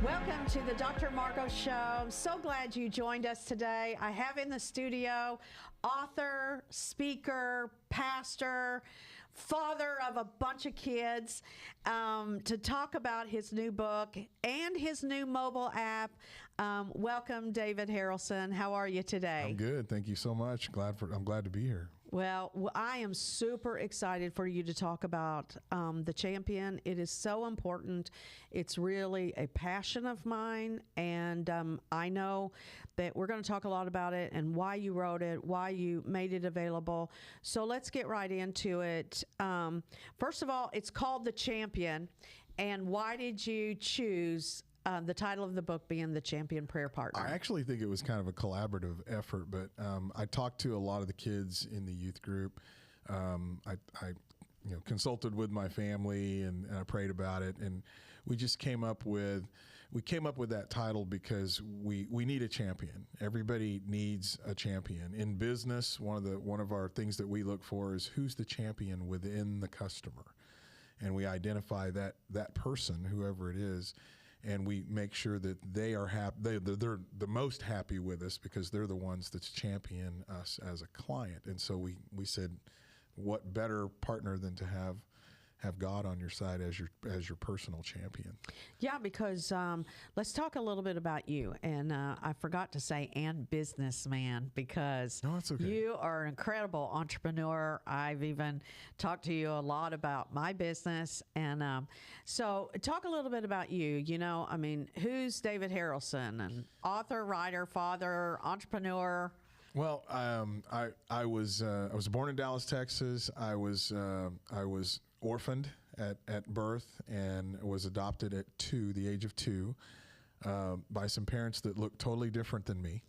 Welcome to the Dr. Margo Show. I'm so glad you joined us today. I have in the studio author, speaker, pastor, father of a bunch of kids to talk about his new book and his new mobile app. Welcome, David Harrelson. How are you today? I'm good. Thank you so much. I'm glad to be here. Well, I am super excited for you to talk about The Champion. It is so important. It's really a passion of mine, and I know that we're going to talk a lot about it and why you wrote it, why you made it available. So let's get right into it. First of all, it's called The Champion, and why did you choose the title of the book being The Champion Prayer Partner? I actually think it was kind of a collaborative effort, but I talked to a lot of the kids in the youth group. I consulted with my family and I prayed about it, and we just came up with that title because we need a champion. Everybody needs a champion in business. One of our things that we look for is who's the champion within the customer, and we identify that person, whoever it is. And we make sure that they are happy. They're the most happy with us because they're the ones that's champion us as a client. And so we said, what better partner than to have God on your side as your personal champion? Yeah, because let's talk a little bit about you. And I forgot to say, and businessman, because no, it's okay. You are an incredible entrepreneur. I've even talked to you a lot about my business. And so talk a little bit about you. You know, I mean, who's David Harrelson? An author, writer, father, entrepreneur? Well, I was born in Dallas, Texas. I was orphaned at birth and was adopted at the age of 2, by some parents that looked totally different than me.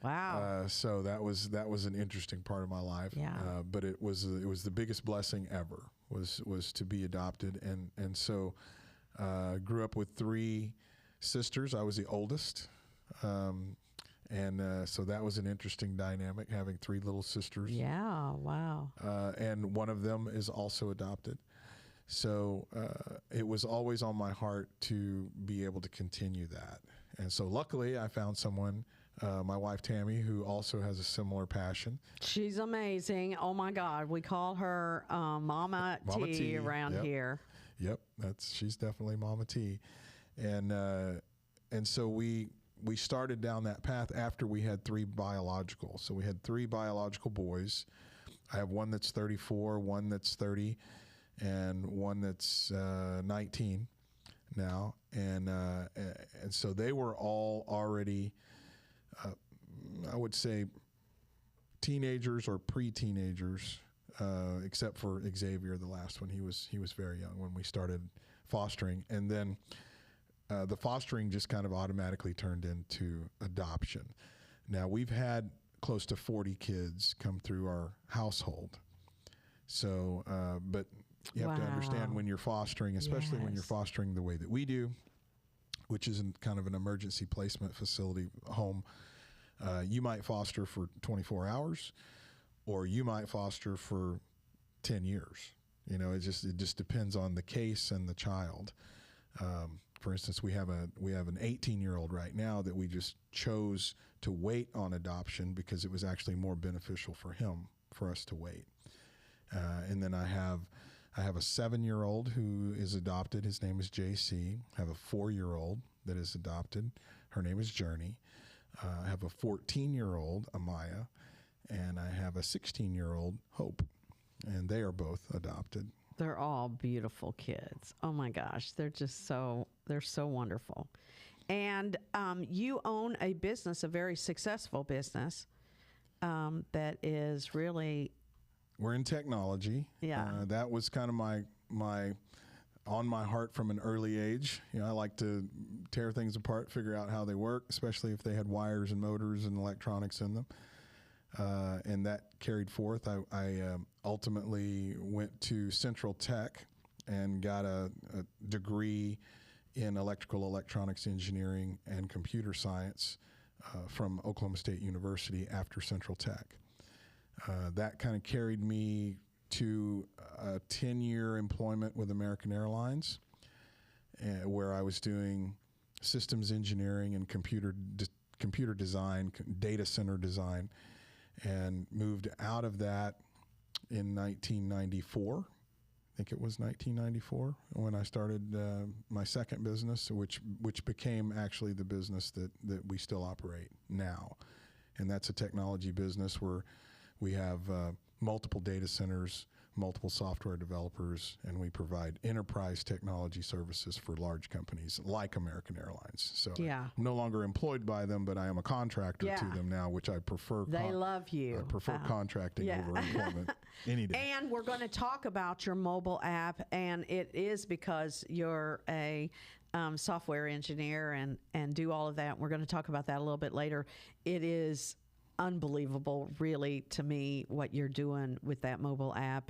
Wow! So that was an interesting part of my life. Yeah. But it was the biggest blessing ever was to be adopted, and so grew up with 3 sisters. I was the oldest. And so that was an interesting dynamic, having 3 little sisters. Yeah, wow. And one of them is also adopted. So it was always on my heart to be able to continue that. And so luckily I found someone, my wife Tammy, who also has a similar passion. She's amazing. Oh my God. We call her Mama T around here. Yep. She's definitely Mama T. And so we started down that path after we had 3 biological. So we had 3 biological boys. I have one that's 34, one that's 30, and one that's 19 now. And so they were all already, I would say, teenagers or pre-teenagers, except for Xavier, the last one. He was very young when we started fostering. And then the fostering just kind of automatically turned into adoption. Now, we've had close to 40 kids come through our household. So, but you have to understand when you're fostering, especially when you're fostering the way that we do, which is in kind of an emergency placement facility home, you might foster for 24 hours or you might foster for 10 years. You know, it just depends on the case and the child. For instance, we have an 18-year-old right now that we just chose to wait on adoption because it was actually more beneficial for him for us to wait. And then I have a 7-year-old who is adopted. His name is JC. I have a 4-year-old that is adopted. Her name is Journey. I have a 14-year-old, Amaya, and I have a 16-year-old, Hope. And they are both adopted. They're all beautiful kids. Oh my gosh, they're so wonderful. And you own a business, a very successful business that is really. We're in technology. Yeah. That was kind of my on my heart from an early age. You know, I like to tear things apart, figure out how they work, especially if they had wires and motors and electronics in them. And that carried forth. I ultimately went to Central Tech and got a degree in electrical electronics engineering and computer science from Oklahoma State University after Central Tech. That kind of carried me to a 10-year employment with American Airlines, where I was doing systems engineering and computer design, data center design, and moved out of that in 1994. I think it was 1994 when I started my second business, which became actually the business that we still operate now. And that's a technology business where we have multiple data centers, multiple software developers, and we provide enterprise technology services for large companies like American Airlines. So I'm no longer employed by them, but I am a contractor to them now, which I prefer. They love you. I prefer contracting over employment any day. And we're going to talk about your mobile app, and it is because you're a software engineer and do all of that. We're going to talk about that a little bit later. It is unbelievable, really, to me, what you're doing with that mobile app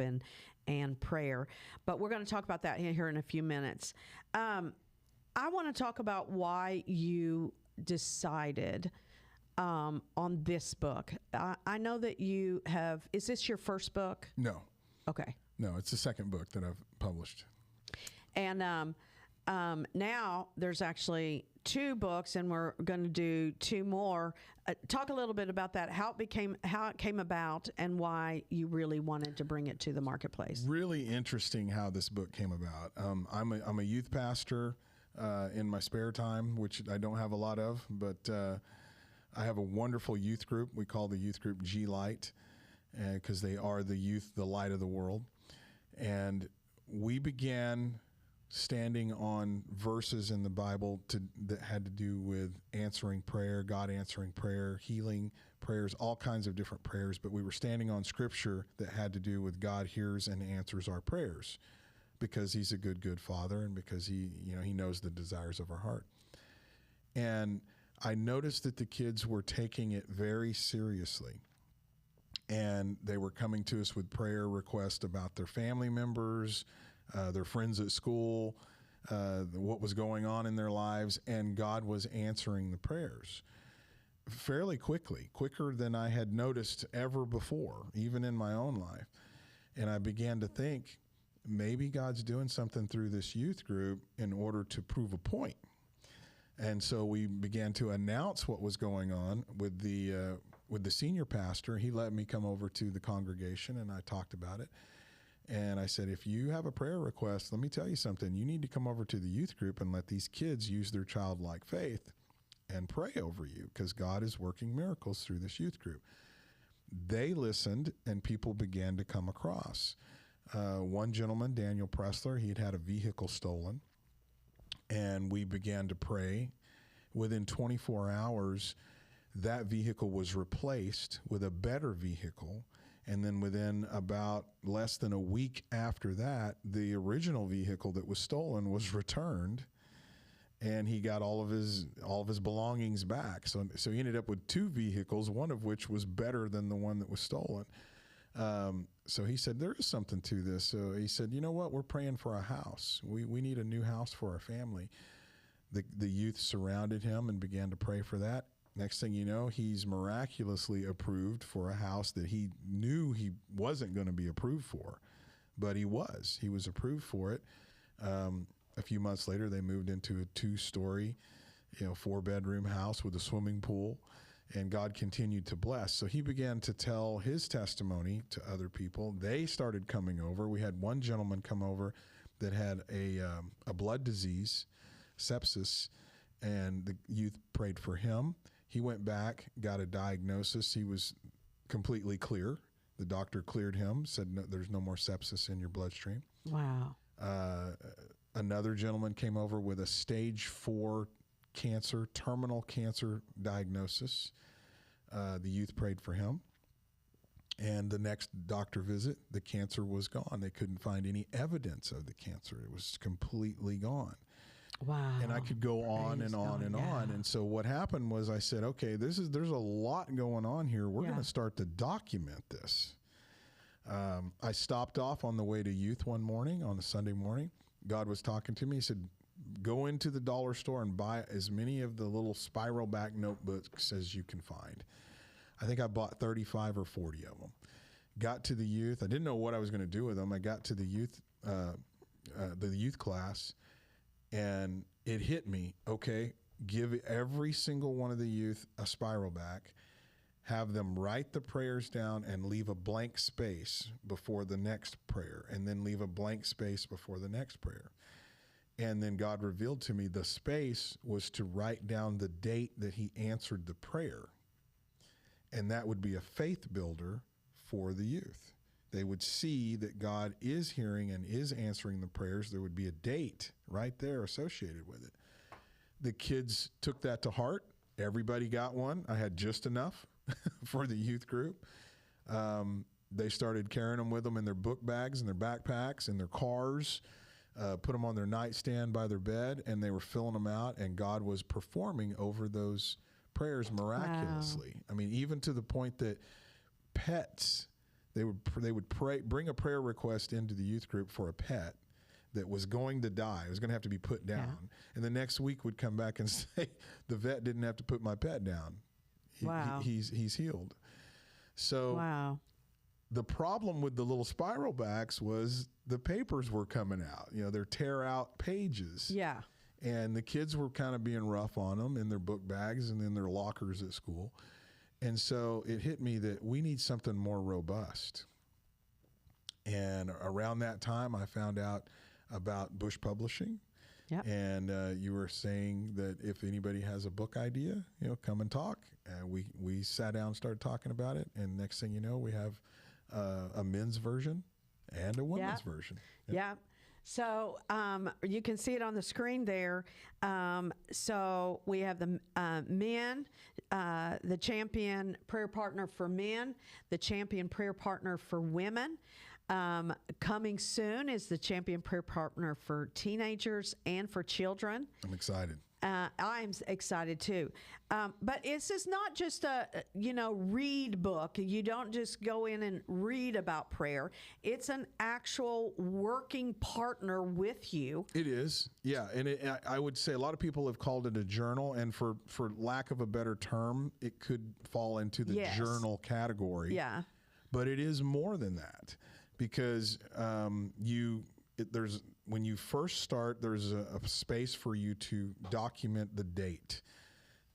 and prayer. But we're going to talk about that here in a few minutes. I want to talk about why you decided on this book. I know that you have, is this your first book? No. Okay. No, it's the second book that I've published. And now there's actually 2 books, and we're going to do 2 more. Talk a little bit about that, how it came about, and why you really wanted to bring it to the marketplace. Really interesting how this book came about. I'm a youth pastor in my spare time, which I don't have a lot of, but I have a wonderful youth group. We call the youth group G Light, because they are the youth, the light of the world. And we began standing on verses in the Bible that had to do with answering prayer, God answering prayer, healing prayers, all kinds of different prayers. But we were standing on scripture that had to do with God hears and answers our prayers, because he's a good Father, and because he knows the desires of our heart. And I noticed that the kids were taking it very seriously. And they were coming to us with prayer requests about their family members, their friends at school, what was going on in their lives, and God was answering the prayers fairly quickly, quicker than I had noticed ever before, even in my own life. And I began to think, maybe God's doing something through this youth group in order to prove a point. And so we began to announce what was going on with the senior pastor. He let me come over to the congregation, and I talked about it. And I said, if you have a prayer request, let me tell you something. You need to come over to the youth group and let these kids use their childlike faith and pray over you, because God is working miracles through this youth group. They listened, and people began to come across. One gentleman, Daniel Pressler, he had a vehicle stolen, and we began to pray. Within 24 hours, that vehicle was replaced with a better vehicle. And then within about less than a week after that, the original vehicle that was stolen was returned, and he got all of his belongings back. So he ended up with 2 vehicles, one of which was better than the one that was stolen. So he said, there is something to this. So he said, you know what? We're praying for a house. We need a new house for our family. The youth surrounded him and began to pray for that. Next thing you know, he's miraculously approved for a house that he knew he wasn't going to be approved for, but he was. He was approved for it. A few months later, they moved into a 2-story, 4-bedroom house with a swimming pool, and God continued to bless. So he began to tell his testimony to other people. They started coming over. We had one gentleman come over that had a blood disease, sepsis, and the youth prayed for him. He went back, got a diagnosis. He was completely clear. The doctor cleared him, said, no, there's no more sepsis in your bloodstream. Wow. Another gentleman came over with a stage 4 cancer, terminal cancer diagnosis. The youth prayed for him. And the next doctor visit, the cancer was gone. They couldn't find any evidence of the cancer. It was completely gone. Wow. And I could go on and on and on. And so what happened was I said, okay, there's a lot going on here. We're going to start to document this. I stopped off on the way to youth one morning, on a Sunday morning. God was talking to me. He said, go into the dollar store and buy as many of the little spiral back notebooks as you can find. I think I bought 35 or 40 of them. Got to the youth. I didn't know what I was going to do with them. I got to the youth class, and it hit me, okay, give every single one of the youth a spiral back, have them write the prayers down and leave a blank space before the next prayer, and then leave a blank space before the next prayer. And then God revealed to me the space was to write down the date that he answered the prayer. And that would be a faith builder for the youth. They would see that God is hearing and is answering the prayers. There would be a date right there associated with it. The kids took that to heart. Everybody got one. I had just enough for the youth group. They started carrying them with them in their book bags and their backpacks and their cars, put them on their nightstand by their bed, and they were filling them out, and God was performing over those prayers miraculously. Wow. I mean, even to the point that pets, they would pray, bring a prayer request into the youth group for a pet that was going to die. It was going to have to be put down. Yeah. And the next week would come back and say, the vet didn't have to put my pet down. Wow. He's healed. So wow. The problem with the little spiral backs was the papers were coming out. You know, they're tear out pages. Yeah. And the kids were kind of being rough on them in their book bags and in their lockers at school. And so it hit me that we need something more robust. And around that time, I found out about Bush Publishing. Yep. And you were saying that if anybody has a book idea, you know, come and talk. And we sat down and started talking about it. And next thing you know, we have a men's version and a women's version. Yep. Yeah. So you can see it on the screen there. So we have the men, the champion prayer partner for men, the champion prayer partner for women. Coming soon is the champion prayer partner for teenagers and for children. I'm excited. I'm excited too. But this is not just a, read book. You don't just go in and read about prayer. It's an actual working partner with you. It is. Yeah. And I would say a lot of people have called it a journal, and for lack of a better term, it could fall into the journal category. Yeah. But it is more than that, because when you first start, there's a space for you to document the date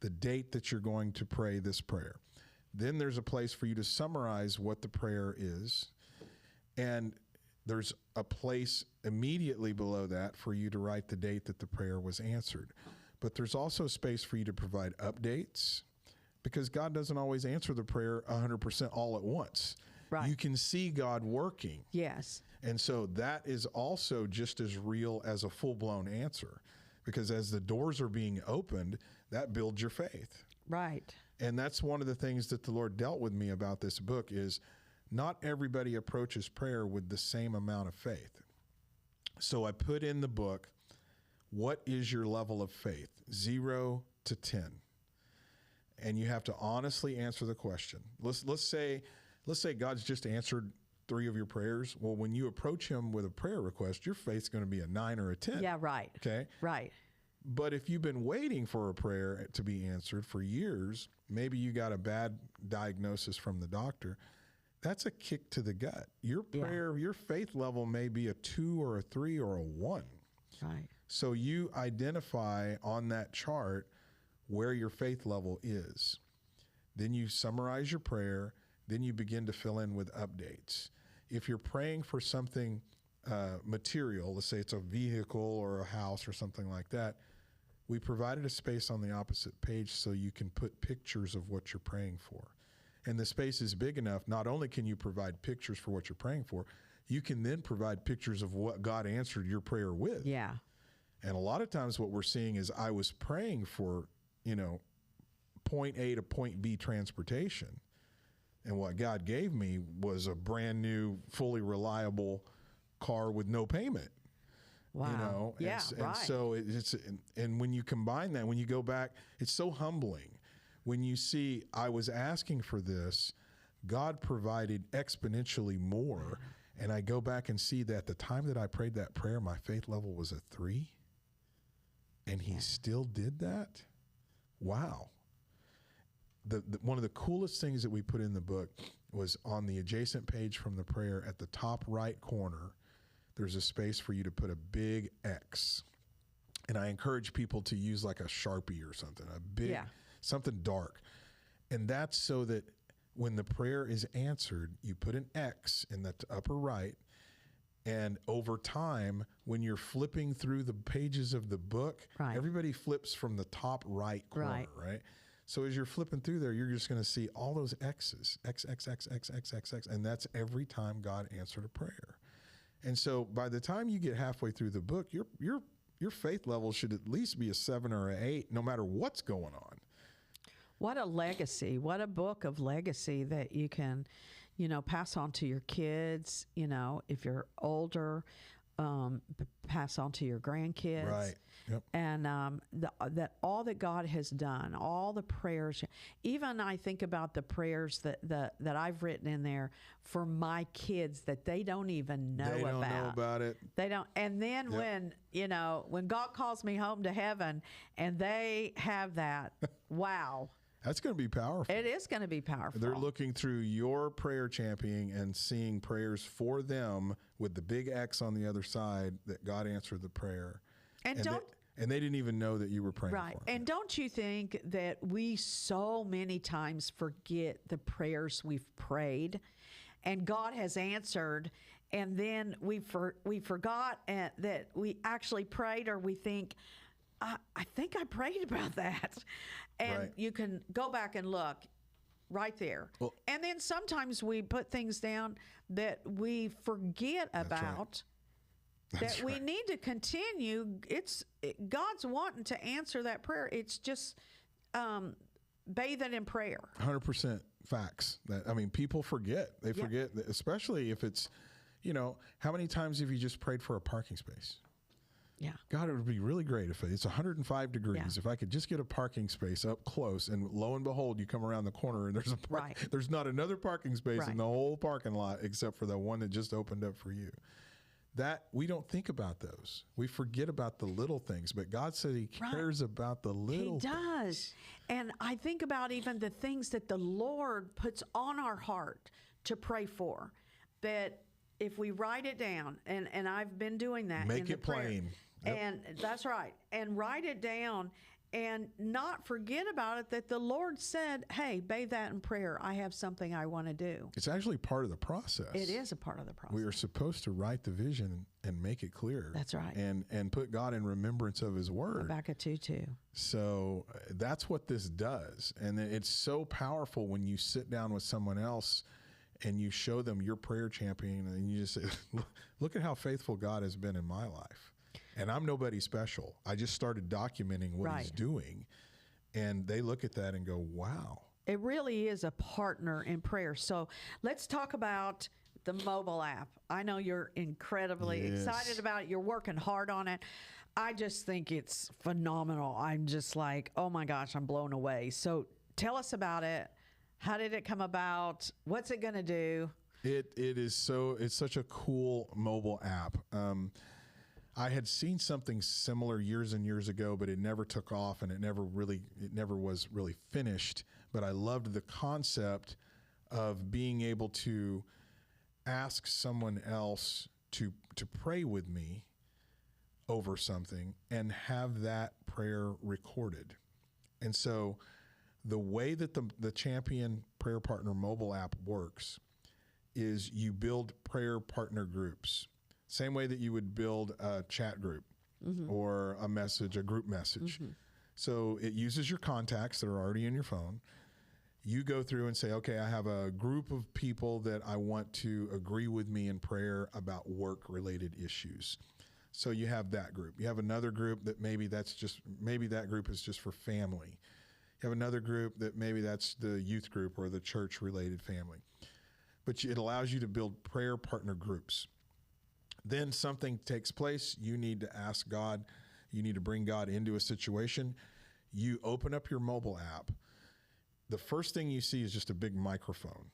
that you're going to pray this prayer. Then there's a place for you to summarize what the prayer is. And there's a place immediately below that for you to write the date that the prayer was answered. But there's also space for you to provide updates, because God doesn't always answer the prayer 100% all at once. Right. You can see God working. Yes. And so that is also just as real as a full-blown answer, because as the doors are being opened, that builds your faith. Right. And that's one of the things that the Lord dealt with me about this book is not everybody approaches prayer with the same amount of faith. So I put in the book, what is your level of faith? 0 to 10. And you have to honestly answer the question. Let's say God's just answered 3 of your prayers. Well, when you approach him with a prayer request, your faith's going to be a 9 or a 10. Yeah, right. Okay? Right. But if you've been waiting for a prayer to be answered for years, maybe you got a bad diagnosis from the doctor, that's a kick to the gut. Your prayer, your faith level may be a 2 or a 3 or a 1. Right. So you identify on that chart where your faith level is. Then you summarize your prayer. Then you begin to fill in with updates. If you're praying for something material, let's say it's a vehicle or a house or something like that, we provided a space on the opposite page so you can put pictures of what you're praying for. And the space is big enough, not only can you provide pictures for what you're praying for, you can then provide pictures of what God answered your prayer with. Yeah. And a lot of times what we're seeing is I was praying for, point A to point B transportation. And what God gave me was a brand new, fully reliable car with no payment. Wow. Yeah, right. And so and when you combine that, when you go back, it's so humbling. When you see, I was asking for this, God provided exponentially more. And I go back and see that the time that I prayed that prayer, my faith level was a 3. And he still did that? Wow. One of the coolest things that we put in the book was on the adjacent page from the prayer at the top right corner, there's a space for you to put a big X. And I encourage people to use like a Sharpie or something, a big, something dark. And that's so that when the prayer is answered, you put an X in the upper right. And over time, when you're flipping through the pages of the book, everybody flips from the top right corner, right? So as you're flipping through there, you're just going to see all those X's, X, X, X, X, X, X, X, and that's every time God answered a prayer. And so by the time you get halfway through the book, your faith level should at least be a 7 or an 8, no matter what's going on. What a legacy! What a book of legacy that you can, pass on to your kids. If you're older, pass on to your grandkids. Right. Yep. And that all that God has done, all the prayers, even I think about the prayers that I've written in there for my kids that they don't even know about. They don't know about it. They don't. And then when God calls me home to heaven and they have that, wow. That's going to be powerful. It is going to be powerful. They're looking through your prayer championing and seeing prayers for them with the big X on the other side that God answered the prayer. And they didn't even know that you were praying for them. And don't you think that we so many times forget the prayers we've prayed and God has answered, and then we forgot that we actually prayed, or we think, I think I prayed about that. And you can go back and look right there. Well, and then sometimes we put things down that we forget about that we need to continue. God's wanting to answer that prayer. It's just bathe it in prayer. 100% facts. People forget. They forget, especially if it's, how many times have you just prayed for a parking space? Yeah. God, it would be really great if it's 105 degrees. Yeah. If I could just get a parking space up close, and lo and behold, you come around the corner and there's not another parking space in the whole parking lot except for the one that just opened up for you. That we don't think about those. We forget about the little things, but God said He cares about the little things. He does. And I think about even the things that the Lord puts on our heart to pray for, that if we write it down, and I've been doing that. Make it plain. Yep. And that's right. And write it down and not forget about it, that the Lord said, hey, bathe that in prayer. I have something I want to do. It's actually part of the process. It is a part of the process. We are supposed to write the vision and make it clear. That's right. And put God in remembrance of His word. Habakkuk 2:2. So that's what this does. And it's so powerful when you sit down with someone else and you show them your prayer champion, and you just say, look at how faithful God has been in my life. And I'm nobody special. I just started documenting what He's doing. And they look at that and go, wow. It really is a partner in prayer. So let's talk about the mobile app. I know you're incredibly excited about it. You're working hard on it. I just think it's phenomenal. I'm just like, oh my gosh, I'm blown away. So tell us about it. How did it come about? What's it going to do? It's such a cool mobile app. I had seen something similar years and years ago, but it never took off, and it never was really finished. But I loved the concept of being able to ask someone else to pray with me over something and have that prayer recorded. And so the way that the Champion Prayer Partner mobile app works is you build prayer partner groups. Same way that you would build a chat group or a group message. So it uses your contacts that are already in your phone. You go through and say, okay, I have a group of people that I want to agree with me in prayer about work-related issues. So you have that group. You have another group that maybe that group is just for family. You have another group that maybe that's the youth group or the church-related family. But it allows you to build prayer partner groups. Then something takes place. You need to ask God. You need to bring God into a situation. You open up your mobile app. The first thing you see is just a big microphone.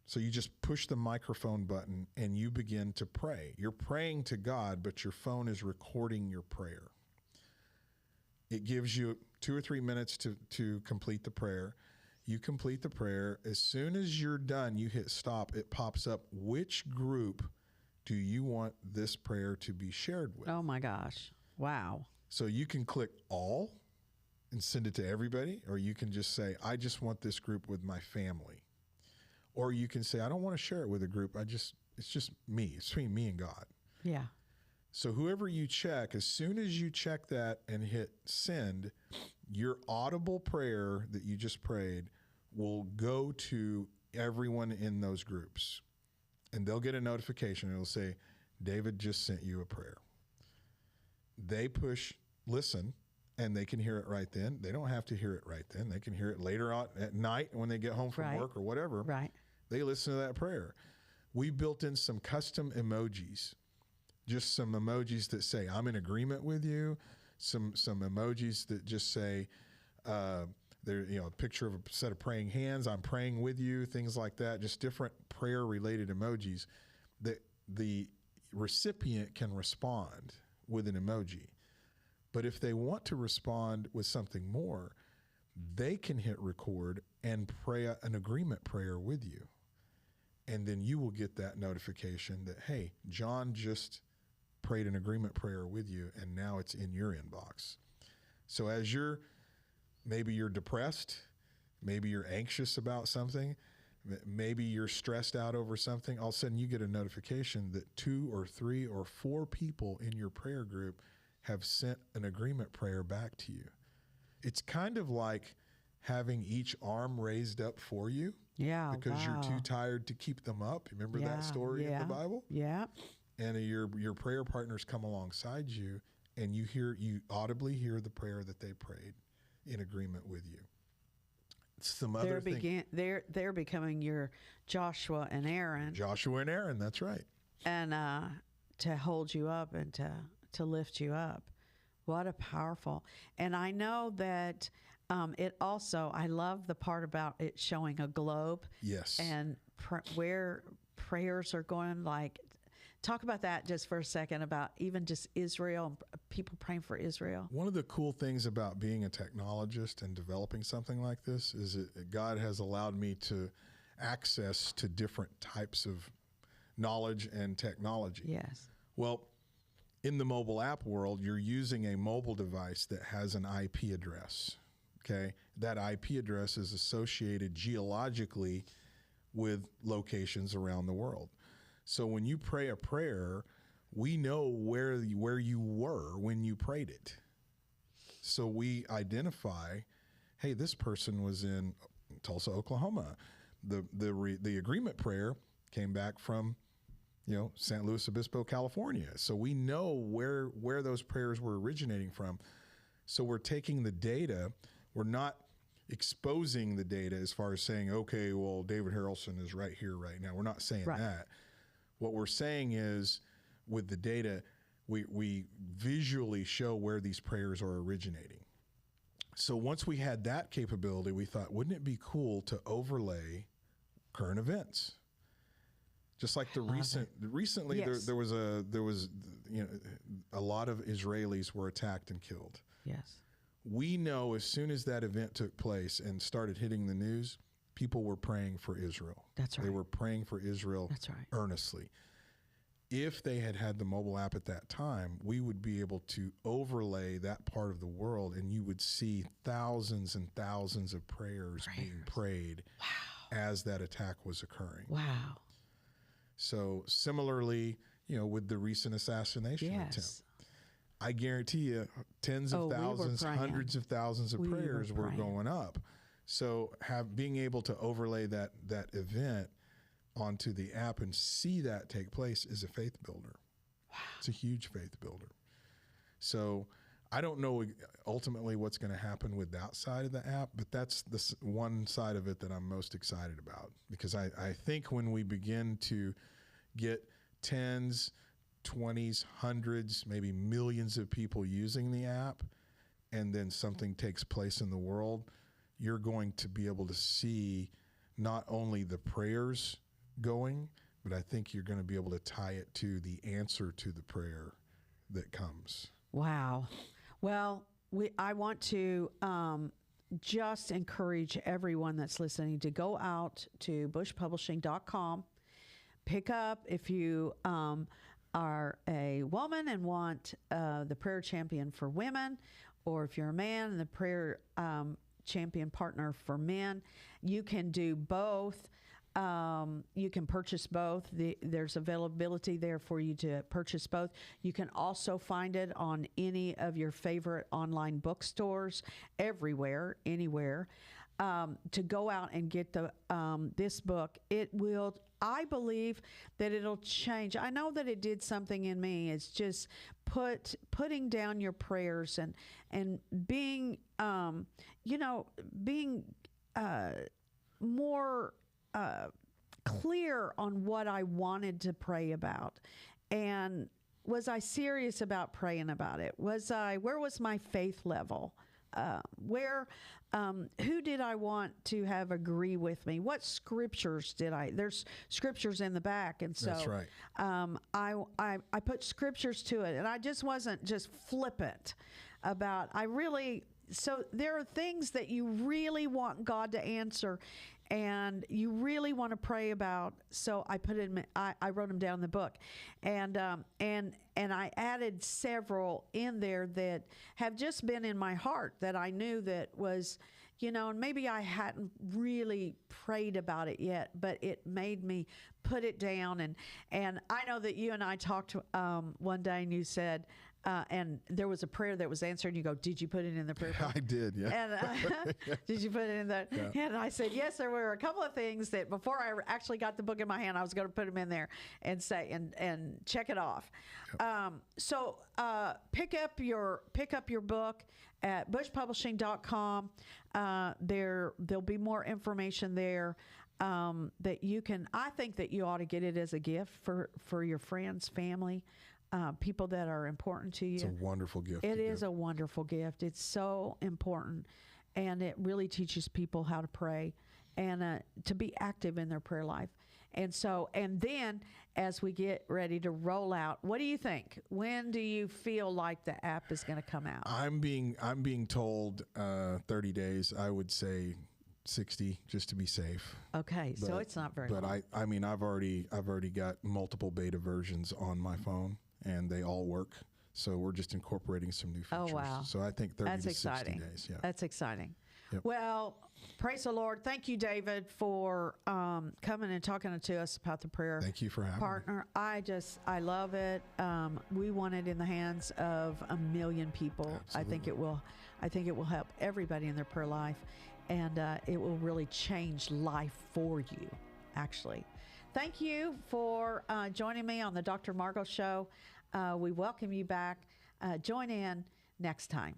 So you just push the microphone button and you begin to pray. You're praying to God, but your phone is recording your prayer. It gives you 2 or 3 minutes to complete the prayer. You complete the prayer. As soon as you're done, you hit stop. It pops up, which group do you want this prayer to be shared with? Oh my gosh. Wow. So you can click all and send it to everybody, or you can just say, I just want this group with my family. Or you can say, I don't want to share it with a group. It's just me. It's between me and God. Yeah. So whoever you check, as soon as you check that and hit send, your audible prayer that you just prayed will go to everyone in those groups. And they'll get a notification. It'll say, David just sent you a prayer. They push listen, and they can hear it right then. They don't have to hear it right then. They can hear it later on at night when they get home from work or whatever. Right. They listen to that prayer. We built in some custom emojis, just some emojis that say, I'm in agreement with you. Some emojis that just say, a picture of a set of praying hands. I'm praying with you, things like that. Just different prayer related emojis that the recipient can respond with an emoji. But if they want to respond with something more, they can hit record and pray an agreement prayer with you. And then you will get that notification that, hey, John just prayed an agreement prayer with you, and now it's in your inbox. So as maybe you're depressed, maybe you're anxious about something, maybe you're stressed out over something, all of a sudden you get a notification that 2 or 3 or 4 people in your prayer group have sent an agreement prayer back to you. It's kind of like having each arm raised up for you. Yeah. Because you're too tired to keep them up. Remember that story in the Bible? Yeah. And your prayer partners come alongside you, and you audibly hear the prayer that they prayed in agreement with you. Some other thing. They're becoming your Joshua and Aaron. Joshua and Aaron, that's right. And to hold you up and to lift you up. What a powerful. And I know that it also, I love the part about it showing a globe. Yes. And where prayers are going, like, talk about that just for a second, about even just Israel, people praying for Israel. One of the cool things about being a technologist and developing something like this is that God has allowed me to access to different types of knowledge and technology. Yes. Well, in the mobile app world, you're using a mobile device that has an IP address. Okay, that IP address is associated geologically with locations around the world. So when you pray a prayer, we know where you were when you prayed it. So we identify, hey, this person was in Tulsa, Oklahoma. The agreement prayer came back from, San Luis Obispo, California. So we know where those prayers were originating from. So we're taking the data. We're not exposing the data as far as saying, okay, well, David Harrelson is right here right now. We're not saying that. What we're saying is, with the data, we visually show where these prayers are originating. So once we had that capability, we thought, wouldn't it be cool to overlay current events? Just like recently Yes. there was a lot of Israelis were attacked and killed. Yes. We know as soon as that event took place and started hitting the news, people were praying for Israel. That's right. They were praying for Israel earnestly. If they had the mobile app at that time, we would be able to overlay that part of the world, and you would see thousands and thousands of prayers being prayed as that attack was occurring. Wow. So similarly, with the recent assassination attempt, I guarantee you tens of thousands, hundreds of thousands of prayers were going up. So being able to overlay that event onto the app and see that take place is a faith builder. Wow. It's a huge faith builder. So I don't know ultimately what's going to happen with that side of the app, but that's the one side of it that I'm most excited about, because I think when we begin to get tens, 20s, hundreds, maybe millions of people using the app, and then something takes place in the world, you're going to be able to see not only the prayers going, but I think you're going to be able to tie it to the answer to the prayer that comes. Wow. Well, I want to just encourage everyone that's listening to go out to bushpublishing.com, pick up if you are a woman and want the prayer champion for women, or if you're a man and the prayer champion partner for men, you can do both. You can purchase both. There's availability there for you to purchase both. You can also find it on any of your favorite online bookstores, everywhere, anywhere. To go out and get the this book, it will. I believe that it'll change. I know that it did something in me. It's just putting down your prayers and being being more clear on what I wanted to pray about, and was I serious about praying about it? Where was my faith level? Who did I want to have agree with me? What scriptures there's scriptures in the back. And so That's right. I put scriptures to it, and I just wasn't just flippant about, so there are things that you really want God to answer and you really want to pray about. So I put I wrote them down in the book, and I added several in there that have just been in my heart that I knew that was, and maybe I hadn't really prayed about it yet, but it made me put it down. And I know that you and I talked one day, and you said, and there was a prayer that was answered, and you go, did you put it in the prayer book? I did, yeah. And did you put it in there? Yeah. And I said, yes, there were a couple of things that before I actually got the book in my hand, I was going to put them in there and say, and check it off. Yep. So pick up your book at bushpublishing.com. There'll be more information there. That you can, I think that you ought to get it as a gift for your friends, family, people that are important to you. It's a wonderful gift. It is a wonderful gift. It's so important, and it really teaches people how to pray and to be active in their prayer life. And then as we get ready to roll out, what do you think? When do you feel like the app is going to come out? I'm being told 30 days. I would say 60 just to be safe. Okay, so it's not very long. But I mean, I've already got multiple beta versions on my phone, and they all work. So we're just incorporating some new features. Oh, wow. So I think 30 That's to exciting. 60 days. Yeah. That's exciting. Yep. Well, praise the Lord. Thank you, David, for coming and talking to us about the prayer Thank you for having partner. me. I love it. We want it in the hands of 1 million people. Absolutely. I think it will help everybody in their prayer life, and it will really change life for you, actually. Thank you for joining me on the Dr. Margo Show. We welcome you back. Join in next time.